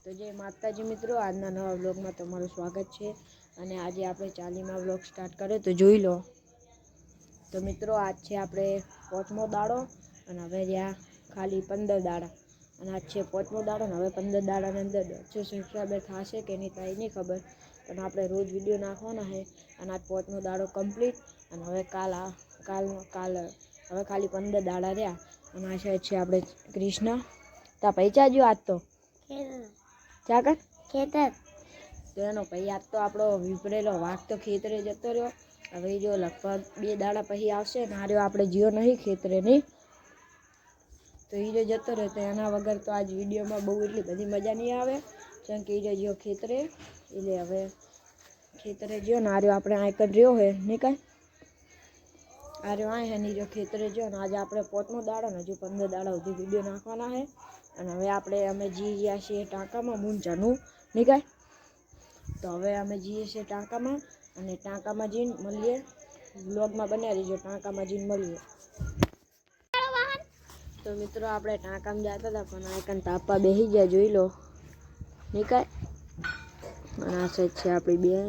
તો જય માતાજી મિત્રો, આજના નવા વ્લોગમાં તમારું સ્વાગત છે। અને આજે આપણે 40મા વ્લોગ સ્ટાર્ટ કર્યો તો જોઈ લો। તો મિત્રો આજ છે આપણે 5મો દાડો અને હવે રહ્યા ખાલી 15 દાડા અને આજ છે 5મો દાડો અને હવે 15 દાડાની અંદર 100 સબસ્ક્રાઈબર થશે કે નહીં થાય નહીં ખબર, પણ આપણે રોજ વિડીયો નાખવાના છે અને આજ 5મો દાડો કમ્પ્લીટ અને હવે હવે ખાલી 15 દાડા રહ્યા અને આ સાઈડ છે આપણે કૃષ્ણ તા પૈસા જો આજ તો ચાકર ખેતર તો એનો ભાઈ આજ તો આપણો વિપરેલો વાઘ તો ખેતરે જતો રહ્યો। હવે જો લગભગ 2 દાડા પછી આવશે ને આ રહ્યો આપણે જીઓ નહીં ખેતરે નહીં તો એ જતો રહ્યો, તો એના વગર તો આજ વિડીયોમાં બહુ એટલી બધી મજા નહીં આવે કેમ કે એ જીઓ ખેતરે એટલે હવે ખેતરે જ્યો ને આ રહ્યો આપણે આ કર રહ્યો હે નહીં કાંઈ આ રહ્યો આ હે નહીં ખેતરે જ્યો ને આજે આપણે 5મો દાડો ને હજુ 15 દાડા સુધી વિડીયો નાખવાના છે। અને હવે અમે જઈ રહ્યા છીએ ટાંકામાં મૂંઝાનું નહીં કાંઈ, તો હવે અમે જઈએ છીએ ટાંકામાં અને ટાંકામાં જઈને મળીએ, વ્લોગમાં બન્યા રહીજો, ટાંકામાં જઈને મળીએ। તો મિત્રો આપણે ટાંકામાં જતા હતા પણ આઈકન તાપવા બેસી ગયા જોઈ લો નહીં કાંઈ। અને આ સાઈડ છે આપણી બેન,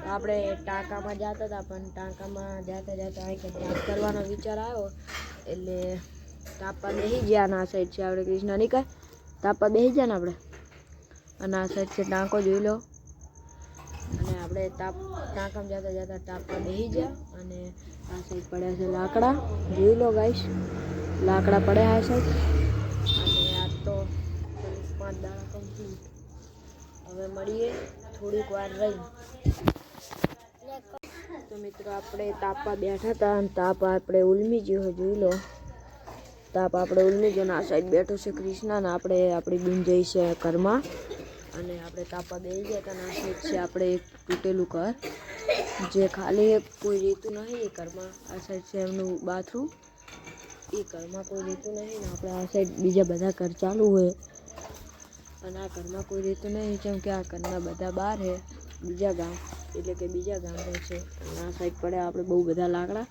તો આપણે ટાંકામાં જતા હતા પણ ટાંકામાં જતા આઈકન તાપ કરવાનો વિચાર આવ્યો એટલે તાપવા બેસી ગયા। અને આ સાઈડ છે આપણે કૃષ્ણ નહીં કાંઈ તાપવા બેસી ગયા ને આપણે, અને આ સાઈડ છે ટાંકો જોઈ લો। અને આપણે ટાંકામાં જતા તાપવા બેસી ગયા અને આ સાઈડ પડ્યા છે લાકડા જોઈ લો ગાઈસ, લાકડા પડ્યા આ સાઈડ। અને આજ તો 5 દાડા કમ્પ્લીટ, હવે મળીએ થોડીક વાર રહી। તો મિત્રો આપણે તાપવા બેઠા હતા અને તાપ આપણે ઉલમી ગયો જોઈ લો, તાપ આપણે ઉલમી ગયો ને આ સાઈડ બેઠો છે કૃષ્ણ ને આપણે આપણી બૂન જઈ છે ઘરમાં અને આપણે તાપવા બેસી ગયા હતા અને આ સાઈડ છે આપણે એક તૂટેલું ઘર જે ખાલી કોઈ રહેતું નહીં એ ઘરમાં, આ સાઈડ છે એમનું બાથરૂમ, એ ઘરમાં કોઈ રહેતું નહીં ને આપણે આ સાઈડ બીજા બધા ઘર ચાલુ હોય અને આ ઘરમાં કોઈ રહેતું નહીં કેમ કે આ ઘરના બધા બહાર છે બીજા ગામ, એટલે કે બીજા ગામ રહે છે। અને આ સાઈડ પડે આપણે બહુ બધા લાકડા।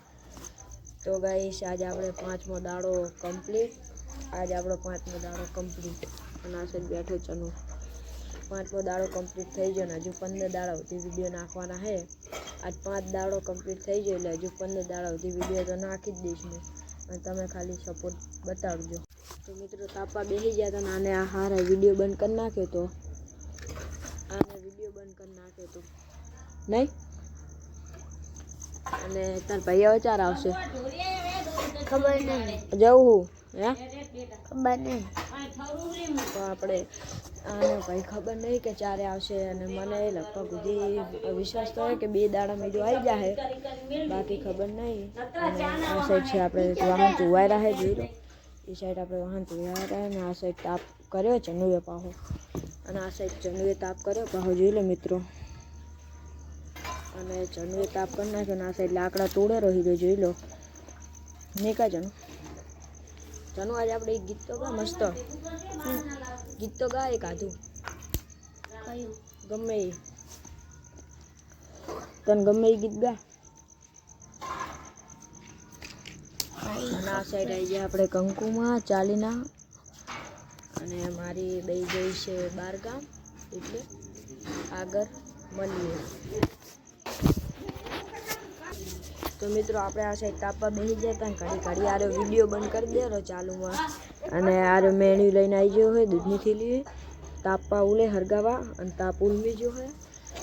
તો ગાઈસ આજે આપણે 5મો દાડો કમ્પ્લીટ, આજે આપણો 5મો દાડો કમ્પ્લીટ અને આ સાઈડ બેઠો ચનુ 5મો દાડો કમ્પ્લીટ થઈ ગયો ને હજુ 15 દાડા સુધી વિડીયો નાખવાના છે। આજ 5 દાડો કમ્પ્લીટ થઈ ગયો એટલે હજુ 15 દાડા સુધી વિડીયો તો નાખી જ દઈશ મેં અને તમે ખાલી સપોર્ટ બતાવજો। તો મિત્રો તાપવા બેસી ગયા હતા ને આને આ હારા વિડીયો બંધ કરી નાખ્યો તો નહીં, અને તાર ભાઈ હવે ચાર આવશે ખબર નહીં જવું હે ખબર નહીં, તો આપણે આને ભાઈ ખબર નહીં કે ચારે આવશે અને મને લગભગ સુધી વિશ્વાસ તો હોય કે 2 દાડા બીજું આવી જાય, બાકી ખબર નહીં। અને આ સાઈડ છે આપણે વાહન ધોવાઈ રહ્યા જોઈ લો, એ સાઈડ આપણે વાહન ધોવાઈ રહ્યા અને આ સાઈડ તાપ કર્યો ચનુએ પાહો, અને આ સાઈડ ચનુએ તાપ કર્યો પાહો જોઈ લો મિત્રો, અને ચનુએ તાપ કરી નાખ્યો અને આ સાઈડ લાકડા તોડે રહી જોઈ લો નહીં કાંઈ ચનુ આજે આપણે એક ગીત તો ગા મસ્ત ગીત તો ગા એક આધું ગમે એ તને ગમે એ ગીત ગા। અને આ સાઈડ આવી ગયા આપણે કંકુમાં ચાલીના અને મારી બે ગઈ છે 12 ગામ એટલે આગળ મળીએ। તો મિત્રો આપણે આ સાઈડ તાપવા બેસી ગયા હતા ઘડી આરો વિડીયો બંધ કરી દેલો ચાલુમાં અને આરો મેણ્યું લઈને આવી ગયો હોય દૂધની થેલી તાપવા ઉલે હરગાવા અને તાપ ઉલમી ગયો હોય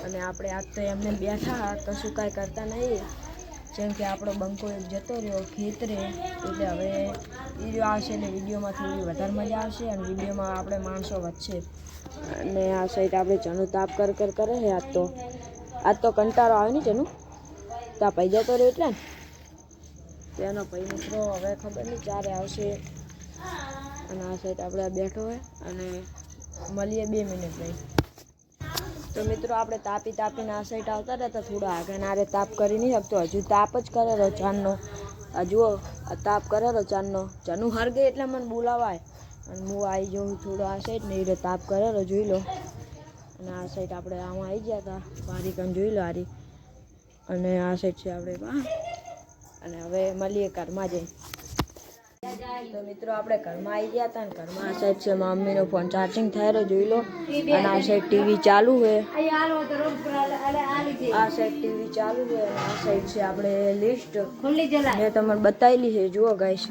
અને આપણે આજ તો એમને બેઠા કશું કાંઈ કરતા નહીં જેમ કે આપણો બંકો એક જતો રહ્યો ખેતરે એટલે હવે વિડીયો આવશે એટલે વિડીયોમાં થોડી વધારે મજા આવશે અને વિડીયોમાં આપણે માણસો વધશે। અને આ સાઈડ આપણે ચનુ તાપ કરે છે આજ તો કંટાળો આવે ને ચનુ તા ભાઈ જતો રહ્યો એટલે ને તેનો ભાઈ મિત્રો હવે ખબર નહીં ચારે આવશે। અને આ સાઈડ આપણે બેઠો હોય અને મળીએ 2 મિનિટ રહી। તો મિત્રો આપણે તાપીને આ સાઈડ આવતા હતા થોડા આગળ આરે તાપ કરી નહીં શકતો, હજુ તાપ જ કરેલો ચાંદનો, હજુ તાપ કરેલો ચાંદનો ચનુ હરગે એટલે મને બોલાવાય અને હું આવી જાઉં થોડો આ સાઈડ ને એટલે તાપ કરેલો જોઈ લો। અને આ સાઈડ આપણે આમાં આવી ગયા હતા વારીકન જોઈ લો હારી, અને આ સાઈડ છે આપણે અને હવે મળીએ ઘરમાં જઈ। તો મિત્રો આપણે ઘરમાં આવી ગયા હતા ને ઘરમાં આ સાઈડ છે મમ્મીનો ફોન ચાર્જિંગ થયેલો જોઈ લો અને આ સાઈડ ટીવી ચાલુ છે આ સાઈડ ટીવી ચાલુ છે અને આ સાઈડ છે આપણે લિસ્ટ મેં તમને બતાવેલી છે જુઓ ગાઈશ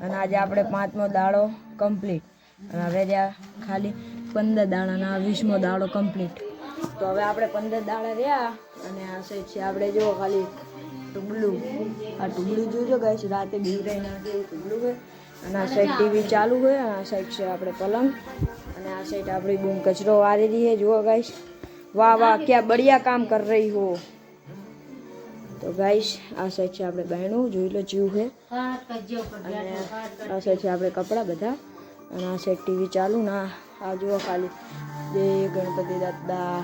અને આજે આપણે 5મો દાડો કમ્પ્લીટ અને હવે રહ્યા ખાલી 15 દાડાના 20મો દાડો કમ્પ્લીટ તો હવે આપણે 15 દાડા રહ્યા અને આ સાઈડ છે આપણે જુઓ ખાલી ટુબલું આ ટુબલું જોજો ગાઈશ રાતે બીવરાઈ નાખે એવું ટુબલું છે અને આ સાઈડ ટીવી ચાલુ છે અને આ સાઈડ છે આપણે પલંગ અને આ સાઈડ આપણી બૂમ કચરો વારેલી છે જુઓ ગાઈશ વાહ વાહ ક્યાં બઢિયા કામ કર રહી હો તો ગાઈશ આ સાઈડ છે આપણે બહેણું જોઈ લો જીવ છે અને આ સાઈડ છે આપણે કપડાં બધા અને આ સાઈડ ટીવી ચાલુ ના આ જુઓ ખાલી જય ગણપતિ દાદા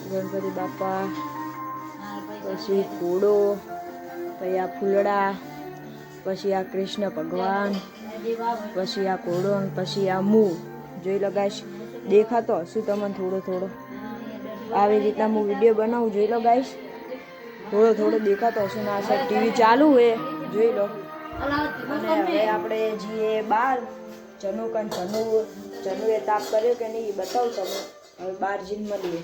ગણપતિ બાપા પછી ઘોડો પછી આ ફૂલડા પછી આ કૃષ્ણ ભગવાન પછી આ ઘોડો અને પછી આ મૂળ જોઈ લો ગાઈશ દેખાતો હશું તમને થોડો થોડો આવી રીતના હું વિડીયો બનાવું જોઈ લો ગાઈશ થોડો થોડો દેખાતો હશે ને આ સાઈડ ટીવી ચાલુ છે જોઈ લો અને હવે આપણે જઈએ બહાર જનુએ તાપ કર્યો કે નહીં બતાવું તમે હવે બહાર જઈને મળીએ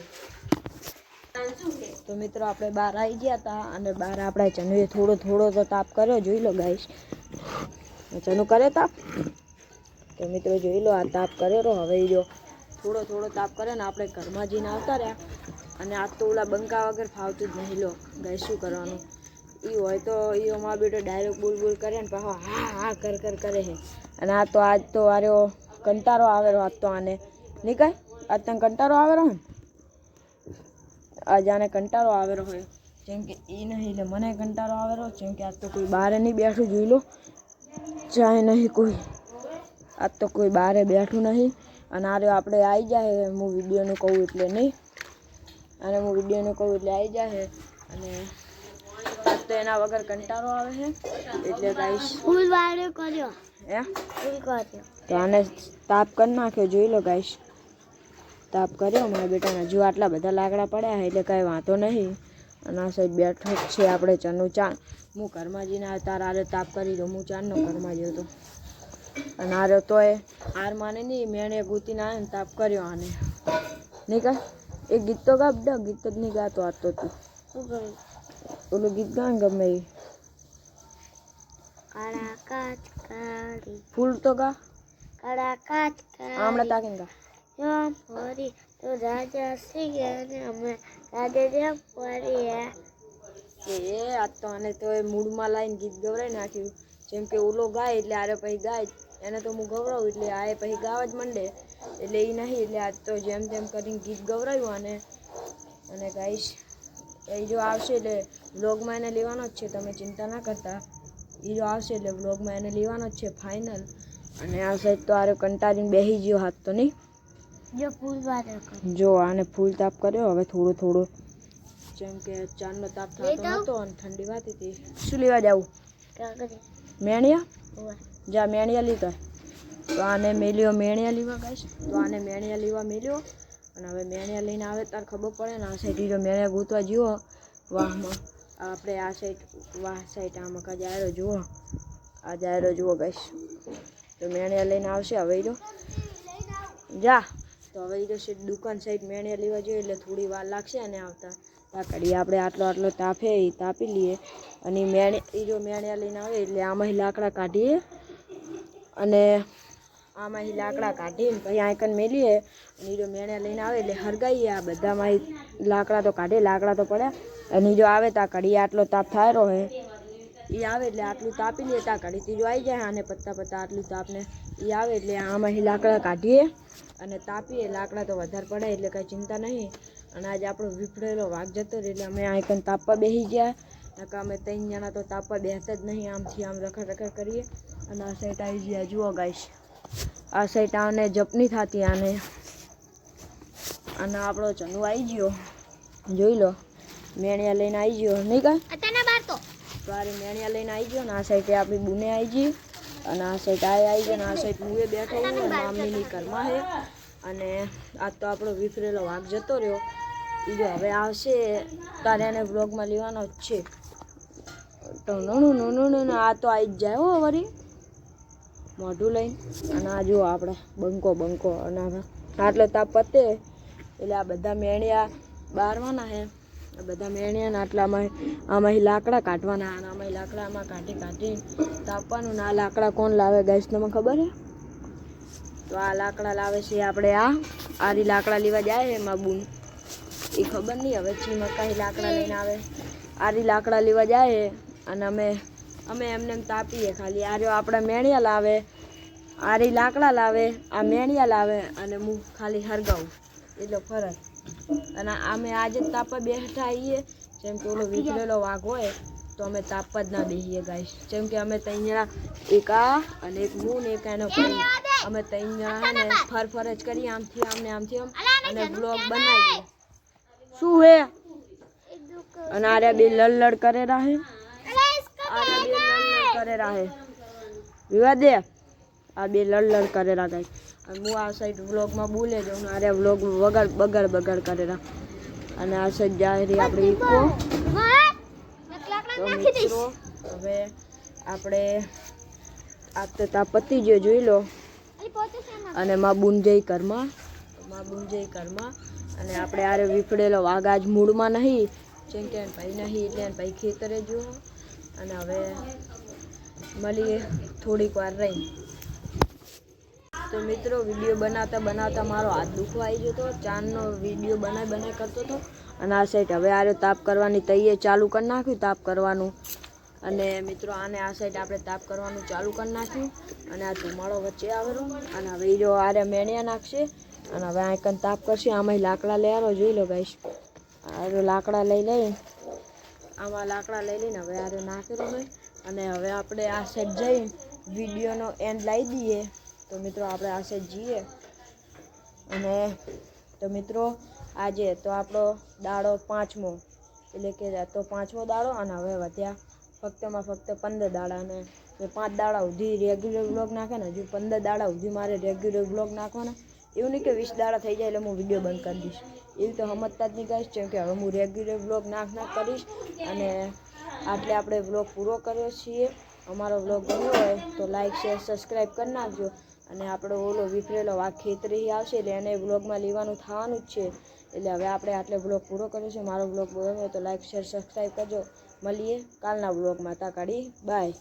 તો મિત્રો આપણે બહાર આવી ગયા હતા અને બહાર આપણે જનુએ થોડો થોડો તો તાપ કર્યો જોઈ લો ગાઈશ જનુ કરે તાપ તો મિત્રો જોઈ લો આ તાપ કર્યો હવે જો થોડો થોડો તાપ કરે ને આપણે ઘરમાં જઈને આવતા રહ્યા અને આ તો ઓલા બંકા વગર ફાવતું જ નહીં લો ગાઈશ શું કરવાનું એ હોય તો એ અમારો બેટો ડાયરેક્ટ બોલ કરે ને પાછો હા હા કર કરે છે અને આ તો આજ તો આર્યો કંટારો આવેલો આજ તો આને નહીં કાંઈ આજ તને કંટારો આવેલો ને આજ આને કંટારો આવેલો હોય જેમ કે એ નહીં એટલે મને કંટારો આવેલો જેમ કે આજ તો કોઈ બહાર નહીં બેઠું જોઈ લો ચાય નહીં કોઈ આજ તો કોઈ બહારે બેઠું નહીં અને આરે આપણે આવી જાય હું વિડીયોનું કહું એટલે નહીં અને હું વિડીયોનું કહું એટલે આવી જાય અને આજ તો એના વગર કંટારો આવે છે એટલે ગાઈશ ફૂલ વાળો કર્યો હે તો આને તાપ કરી નાખ્યો જોઈ લો ગાઈશ તાપ કર્યો મારા બેટાને જો આટલા બધા લાકડા પડ્યા એટલે કાંઈ વાંધો નહીં અને આ સાઈડ બેઠો જ છે આપણે ચાનું ચા હું ઘરમાં જઈને તારા આરે તાપ કરી દઉં હું ચારનો ઘરમાં ગયો હતો અને આરે તોય હાર માને નહીં મેણે ગૂતીને આવે ને તાપ કર્યો આને નહીં કા એ ગીત તો ગા બધા ગીત જ નહીં ગાતો આજ તો તું શું કર્યું ઓલું ગીત ગા ગમે એ ફૂલ તો ગા હમણાં તાકીને ગા ફરી તો રાજા સિંહ અને અમે રાજા જેમ ફરી એ આજ તો આને તો એ મૂડમાં લાવીને ગીત ગવરાઈ નાખ્યું જેમ કે ઓલો ગાય એટલે આરે પછી ગાય એને તો હું ગવરાવું એટલે આ પછી ગાવા જ માંડે એટલે એ નહીં એટલે આજ તો જેમ તેમ કરીને ગીત ગવરાયું અને ગાઈશ એ જો આવશે એટલે વ્લોગમાં એને લેવાનો જ છે તમે ચિંતા ના કરતા એ જો આવશે એટલે વ્લોગમાં એને લેવાનો જ છે ફાઇનલ અને આ સાઈડ તો આરે કંટાળીને બેસી ગયો હાથ તો નહીં જો આને ફૂલ તાપ કર્યો હવે થોડો થોડો જેમ કે ચાંદનો તાપ થતો હતો અને ઠંડી વાતી હતી શું લેવા જાવું મેણિયા જા મેણિયા લીધા તો આને મેલ્યો મેણિયા લેવા ગાઈશ તો આને મેણિયા લેવા મેલ્યો અને હવે મેણિયા લઈને આવે તાર ખબર પડે ને આ સાઈડ જો મેણિયા ગૂંથવા જુઓ વાહમાં આપણે આ સાઈડ વાહ સાઈડ આમાં કા જાયરો જુઓ આ જાયરો જુઓ ગાઈશ તો મેણિયા લઈને આવશે હવે જો જા તો હવે એ તો દુકાન સાઈડ મેણિયા લેવા જોઈએ એટલે થોડી વાર લાગશે અને આવતા તાકડી આપણે આટલો તાપે એ તાપી લઈએ અને એ જો મેણિયા લઈને આવે એટલે આમાં લાકડા કાઢીએ અને આમાં લાકડા કાઢીને પછી આંકન મેલીએ અને એ જો મેણિયા લઈને આવે એટલે હરગાઈએ આ બધામાં લાકડા તો કાઢે લાકડા તો પડ્યા અને જો આવે તા કડી આટલો તાપ થાયરો હે એ આવે એટલે આટલું તાપી લઈએ તા કડી ત્રીજો આવી જાય અને પત્તા આટલું તાપને એ આવે એટલે આમાં લાકડા કાઢીએ અને તાપીએ લાકડા તો વધારે પડે એટલે કાંઈ ચિંતા નહીં અને આજે આપણો વિફળેલો વાઘ જતો રહે એટલે અમે આંકન તાપવા બેસી ગયા નકા અમે 3 જણા તો તાપવા બેસતા જ નહીં આમથી આમ રખડ કરીએ અને આ સાઈડ આવી ગયા જુઓ ગાઈશ આ સાઈડ આને જપની થતી આને અને આપણો ચનુ આવી ગયો જોઈ લો મેણિયા લઈને આવી ગયો નહીં કાંઈ તો આરે મેણિયા લઈને આવી ગયો ને આ સાઈડે આપણી બુને આવી ગઈ અને આ સાઈડ આવી ગયો ને આ સાઈડ મુએ બેઠો હું મામીની ઘરમાં છે અને આ તો આપણો વિફરેલો વાઘ જતો રહ્યો એ જો હવે આવશે તારે એને વ્લોગમાં લેવાનો જ છે તો આ તો આવી જ જાય હો વરી મોઢું લઈને. અને આ જુઓ આપણે બંકો અને આટલો તાપ પતે એટલે આ બધા મેણિયા બારવાના છે. આ બધા મેણિયા ને આમાં લાકડા કાઢવાના અને આમાં લાકડામાં કાઢી તાપવાનું. ને આ લાકડા કોણ લાવે ગાઈસ તમને ખબર છે? તો આ લાકડા લાવે છે આપણે આરી લાકડા લેવા જાય છે એમાં બૂન એ ખબર નહીં હવે ચીમકાઈ લાકડા લઈને આવે. આરી લાકડા લેવા જાય અને અમે એમને તાપીએ ખાલી. આ જો આપણે મેણિયા લાવે, આરી લાકડા લાવે, આ મેણિયા લાવે અને હું ખાલી હરગાવું એટલો ફરક. અને અમે આજે તાપવા બેઠા આવીએ જેમ કે ઓલો વિખરેલો વાઘ હોય તો અમે તાપવા જ ના બેસીએ ગાઈસ. જેમ કે અમે ત્રણ જણા એક આ અને એક હું ને એક એનો ભાઈ અમે ત્રણ જણા ને ફર જ કરીએ આમથી આમ અને બ્લોગ બનાવીએ. શું હે? અને આરે બે લડ કરે રાહે. વિવા દે આ બે લડ કરે રા ગાઈસ. અને હું આ સાઈડ વ્લોગમાં બોલે જાઉં ને આરે વ્લોગ બગાડ કરે રા. અને આ સાઈડ જાય રહી આપણે ઈકો. તો મિત્રો હવે આપણે આ તો પતી ગયો જોઈ લો. અને માં બુન જઈ ઘરમાં અને આપણે આરે વિફળેલો વાઘ આજ મૂળમાં નહીં જેમ કે ભાઈ નહીં એટલે ભાઈ ખેતરે જો. અને હવે મળીએ થોડીક વાર રહી. તો મિત્રો વિડીયો બનાવતા મારો હાથ દુખવા આવી ગયો હતો. ચાંદનો વિડીયો બનાવી કરતો હતો. અને આ સાઈડ હવે આરે તાપ કરવાની તૈયારી ચાલુ કરી નાખ્યું તાપ કરવાનું. અને મિત્રો આને આ સાઈડ આપણે તાપ કરવાનું ચાલુ કરી નાખ્યું. અને આ ધુમાડો વચ્ચે આવેલો. અને હવે જો આરે મેણિયા નાખશે અને હવે આ કન તાપ કરશે. આમાં લાકડા લઈ આવો જોઈ લો ગાઈસ. આ લાકડા લઈને હવે આરે નાખેલો હોય. અને હવે આપણે આ સાઈડ જઈને વિડીયોનો એન્ડ લાવી દઈએ. તો મિત્રો આપણે આ સાઈડ જઈએ. અને તો મિત્રો આજે તો આપણો દાડો 5મો એટલે કે તો 5મો દાડો. અને હવે વધ્યા ફક્ત 15 દાડા. અને 5 દાડા સુધી રેગ્યુલર બ્લોગ નાખે ને હજુ 15 દાડા સુધી મારે રેગ્યુલર બ્લોગ નાખવાના. એવું નહીં કે 20 દાડા થઈ જાય એટલે હું વિડીયો બંધ કરી દઈશ. એવું તો સમજતા જ નહીં ગાઈસ. જેમ કે હવે હું રેગ્યુલર બ્લોગ નાખ કરીશ. અને આટલે આપણે બ્લોગ પૂરો કર્યો છીએ. અમારો બ્લોગ ગમ્યો હોય તો લાઈક શેર સબસ્ક્રાઈબ કરી નાખજો. અને આપણો ઓલો વિફરેલો વાઘ ખેતરી આવશે એટલે એને બ્લોગમાં લેવાનું થવાનું જ છે. એટલે હવે આપણે આટલે બ્લોગ પૂરો કર્યો છે. મારો બ્લોગ ગમ્યો હોય તો લાઈક શેર સબસ્ક્રાઈબ કરજો. મળીએ કાલના બ્લોગમાં. તા કાઢી બાય.